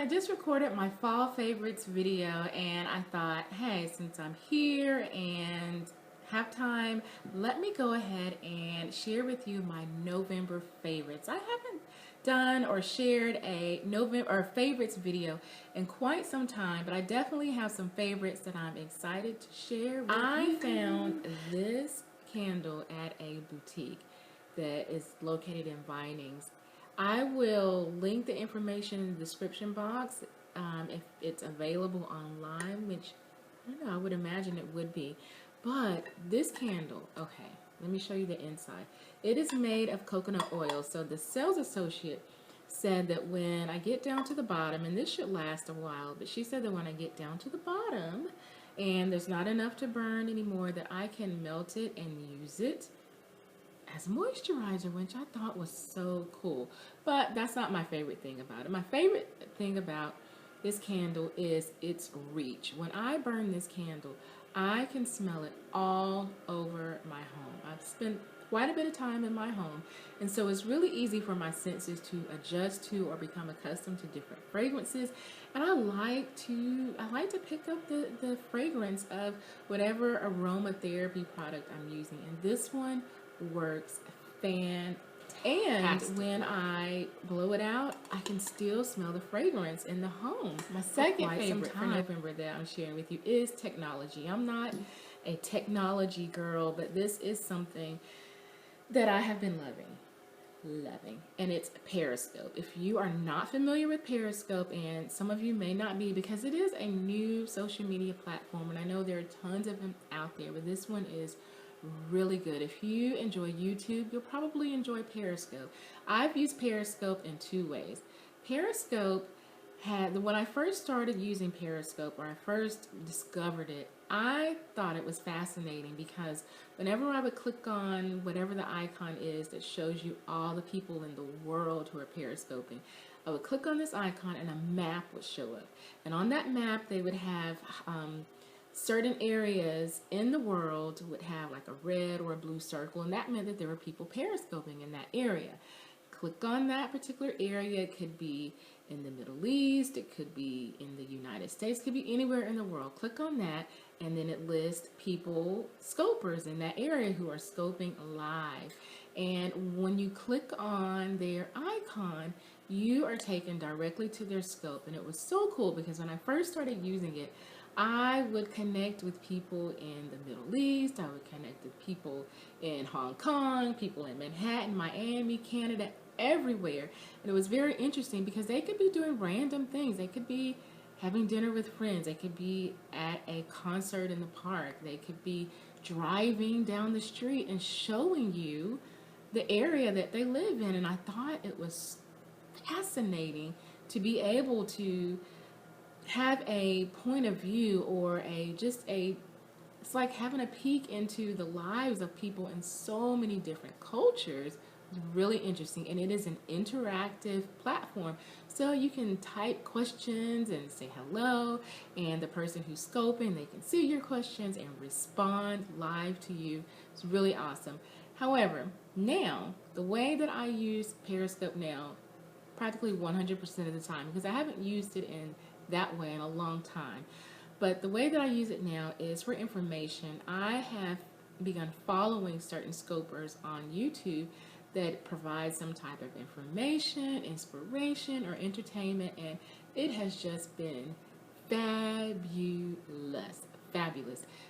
I just recorded my fall favorites video, and I thought, hey, since I'm here and have time, let me go ahead and share with you my November favorites. I haven't done or shared a November or favorites video in quite some time, but I definitely have some favorites that I'm excited to share with you. I found this candle at a boutique that is located in Vinings. I will link the information in the description box if it's available online, which I don't know, I would imagine it would be. But this candle, okay, let me show you the inside. It is made of coconut oil. So the sales associate said that when I get down to the bottom, and this should last a while, but she said that when I get down to the bottom and there's not enough to burn anymore, that I can melt it and use it as moisturizer, which I thought was so cool. But that's not my favorite thing about it. My favorite thing about this candle is its reach. When I burn this candle, I can smell it all over my home. I've spent quite a bit of time in my home, and so it's really easy for my senses to adjust to or become accustomed to different fragrances. And I like to pick up the fragrance of whatever aromatherapy product I'm using, and this one works fantastic. And when I blow it out, I can still smell the fragrance in the home. My second favorite for November that I'm sharing with you is technology. I'm not a technology girl, but this is something that I have been loving, and it's Periscope. If you are not familiar with Periscope, and some of you may not be, because it is a new social media platform, and I know there are tons of them out there, but this one is really good. If you enjoy YouTube, you'll probably enjoy Periscope. I've used Periscope in two ways. Periscope when I first started using Periscope, or I first discovered it, I thought it was fascinating because whenever I would click on whatever the icon is that shows you all the people in the world who are Periscoping, I would click on this icon and a map would show up. And on that map, they would have certain areas in the world would have like a red or a blue circle, and that meant that there were people periscoping in that area. Click on that particular area. It could be in the Middle East, it could be in the United States, it could be anywhere in the world. Click on that, and then it lists people, scopers in that area who are scoping live. And when you click on their icon, you are taken directly to their scope. And it was so cool because when I first started using it, I would connect with people in the Middle East, I would connect with people in Hong Kong, people in Manhattan, Miami, Canada, everywhere. And it was very interesting because they could be doing random things. They could be having dinner with friends. They could be at a concert in the park. They could be driving down the street and showing you the area that they live in. And I thought it was fascinating to be able to have a point of view, or it's like having a peek into the lives of people in so many different cultures. It's really interesting, and it is an interactive platform, so you can type questions and say hello, and the person who's scoping, they can see your questions and respond live to you. It's really awesome. However, now the way that I use Periscope now, practically 100% of the time, because I haven't used it in that way in a long time, but the way that I use it now is for information. I have begun following certain scopers on YouTube that provide some type of information, inspiration, or entertainment, and it has just been fabulous.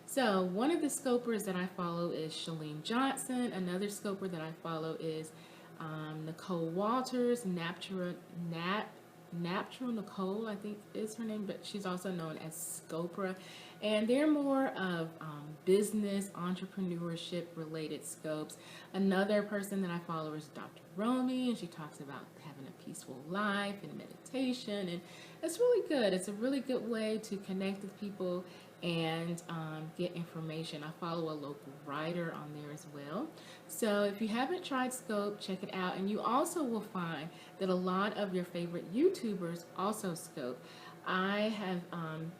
So one of the scopers that I follow is Chalene Johnson. Another scoper that I follow is Nicole Walters, Natural Nicole, I think is her name, but she's also known as Scopra. And they're more of business, entrepreneurship related scopes. Another person that I follow is Dr. Romy, and she talks about having a peaceful life and meditation, and it's really good. It's a really good way to connect with people and get information. I follow a local writer on there as well. So if you haven't tried Scope, check it out. And you also will find that a lot of your favorite YouTubers also scope. I have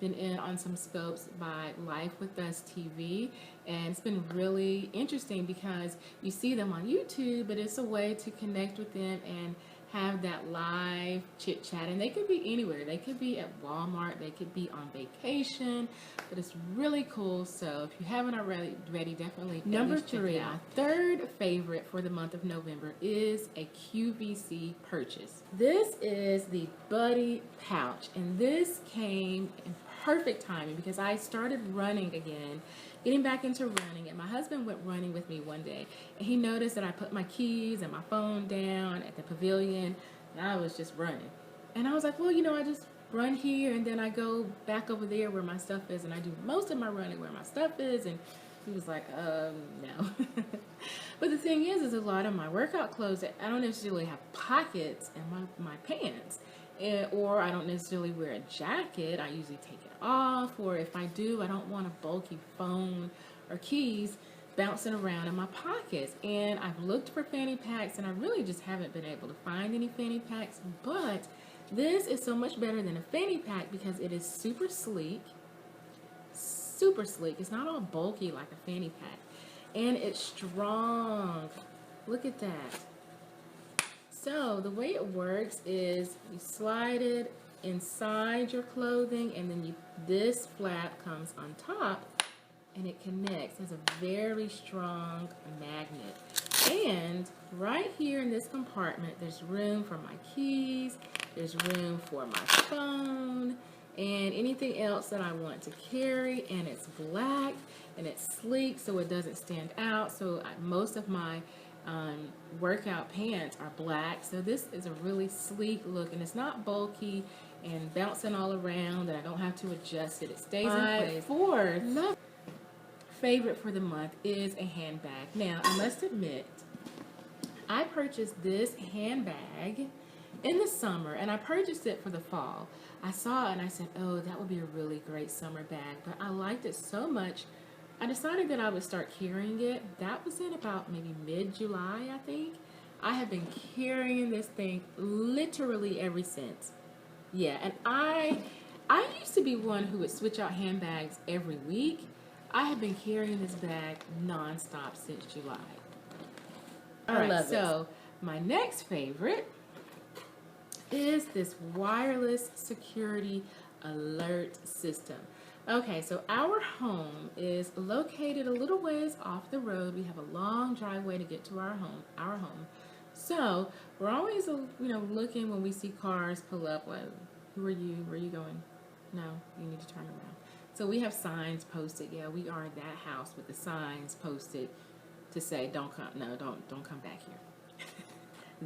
been in on some scopes by Life with Us TV, and it's been really interesting because you see them on YouTube, but it's a way to connect with them and have that live chit chat, and they could be anywhere. They could be at Walmart, they could be on vacation, but it's really cool. So if you haven't already, definitely number three. My third favorite for the month of November is a QVC purchase. This is the Buddy pouch, and this came in perfect timing because I started running again, getting back into running, and my husband went running with me one day, and he noticed that I put my keys and my phone down at the pavilion, and I was just running. And I was like, well, I just run here, and then I go back over there where my stuff is, and I do most of my running where my stuff is. And he was like, no. But the thing is a lot of my workout clothes, I don't necessarily have pockets in my pants. Or I don't necessarily wear a jacket. I usually take it off, or if I do, I don't want a bulky phone or keys bouncing around in my pockets. And I've looked for fanny packs, and I really just haven't been able to find any fanny packs, but this is so much better than a fanny pack because it is super sleek. It's not all bulky like a fanny pack, and it's strong. Look at that. So the way it works is you slide it inside your clothing, and then this flap comes on top, and it connects. It's a very strong magnet. And right here in this compartment, there's room for my keys, there's room for my phone, and anything else that I want to carry. And it's black, and it's sleek, so it doesn't stand out. So most of my workout pants are black, so this is a really sleek look, and it's not bulky and bouncing all around, and I don't have to adjust it. It stays in place. Fourth favorite for the month is a handbag. Now, I must admit, I purchased this handbag in the summer, and I purchased it for the fall. I saw it and I said, oh, that would be a really great summer bag, but I liked it so much, I decided that I would start carrying it. That was in about maybe mid-July, I think. I have been carrying this thing literally ever since. Yeah, and I used to be one who would switch out handbags every week. I have been carrying this bag nonstop since July. All right, so my next favorite is this wireless security alert system. Okay, so our home is located a little ways off the road. We have a long driveway to get to our home. So we're always, looking when we see cars pull up. Like, who are you? Where are you going? No, you need to turn around. So we have signs posted. Yeah, we are that house with the signs posted to say, don't come back here.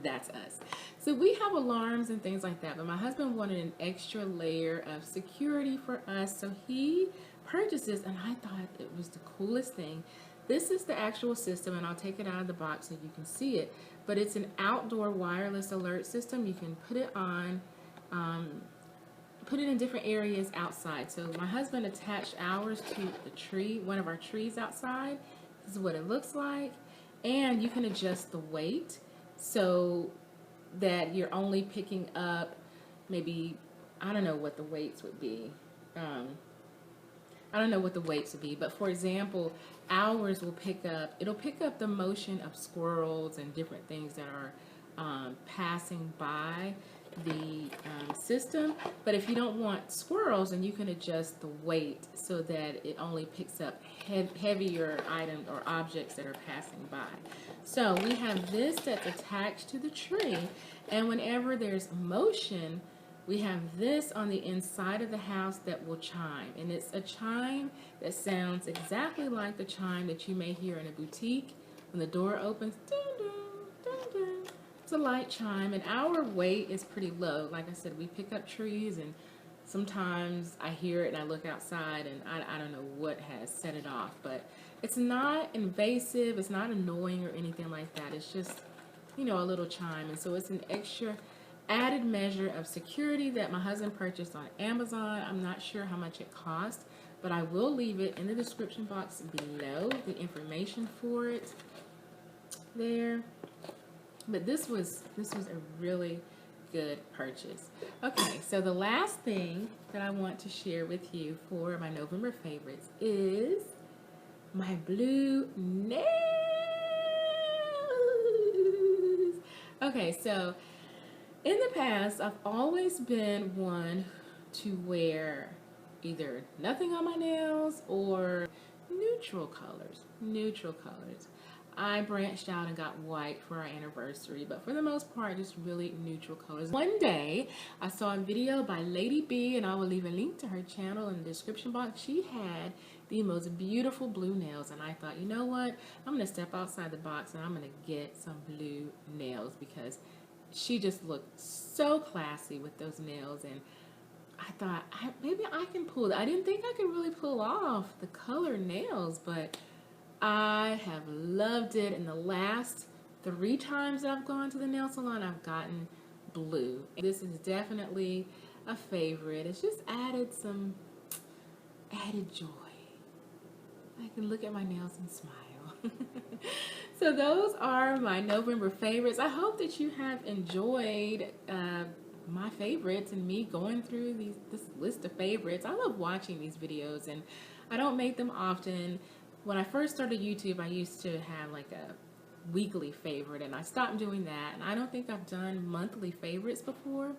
That's us. So we have alarms and things like that, but my husband wanted an extra layer of security for us, so he purchased this, and I thought it was the coolest thing. This is the actual system, and I'll take it out of the box so you can see it, but it's an outdoor wireless alert system. You can put it on, put it in different areas outside. So my husband attached ours to the tree, one of our trees outside. This is what it looks like, and you can adjust the weight so that you're only picking up maybe, I don't know what the weights would be. But for example, ours will it'll pick up the motion of squirrels and different things that are passing by the system. But if you don't want squirrels, then you can adjust the weight so that it only picks up heavier items or objects that are passing by. So we have this that's attached to the tree, and whenever there's motion, we have this on the inside of the house that will chime, and it's a chime that sounds exactly like the chime that you may hear in a boutique when the door opens. Dun, dun, dun, dun. It's a light chime, and our weight is pretty low. Like I said, we pick up trees, and sometimes I hear it and I look outside, and I don't know what has set it off, but it's not invasive, it's not annoying or anything like that. It's just, a little chime, and so it's an extra added measure of security that my husband purchased on Amazon. I'm not sure how much it cost, but I will leave it in the description box below, the information for it there. But this was a really good purchase. Okay, so the last thing that I want to share with you for my November favorites is my blue nails. Okay, so In the past, I've always been one to wear either nothing on my nails or neutral colors. Neutral colors. I branched out and got white for our anniversary, but for the most part, just really neutral colors. One day, I saw a video by Lady B, and I will leave a link to her channel in the description box. She had the most beautiful blue nails, and I thought, you know what? I'm going to step outside the box, and I'm going to get some blue nails because she just looked so classy with those nails, and I thought, maybe I can pull it. I didn't think I could really pull off the color nails, but I have loved it. In the last 3 times that I've gone to the nail salon, I've gotten blue. This is definitely a favorite. It's just added some added joy. I can look at my nails and smile. So those are my November favorites. I hope that you have enjoyed my favorites and me going through this list of favorites. I love watching these videos, and I don't make them often. When I first started YouTube, I used to have like a weekly favorite, and I stopped doing that. And I don't think I've done monthly favorites before,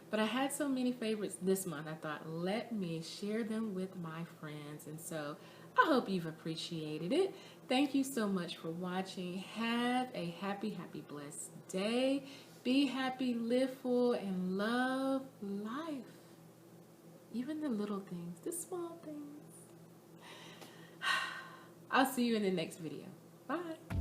but I had so many favorites this month. I thought, let me share them with my friends. And so I hope you've appreciated it. Thank you so much for watching. Have a happy, blessed day. Be happy, live full, and love life. Even the little things, the small things. I'll see you in the next video. Bye.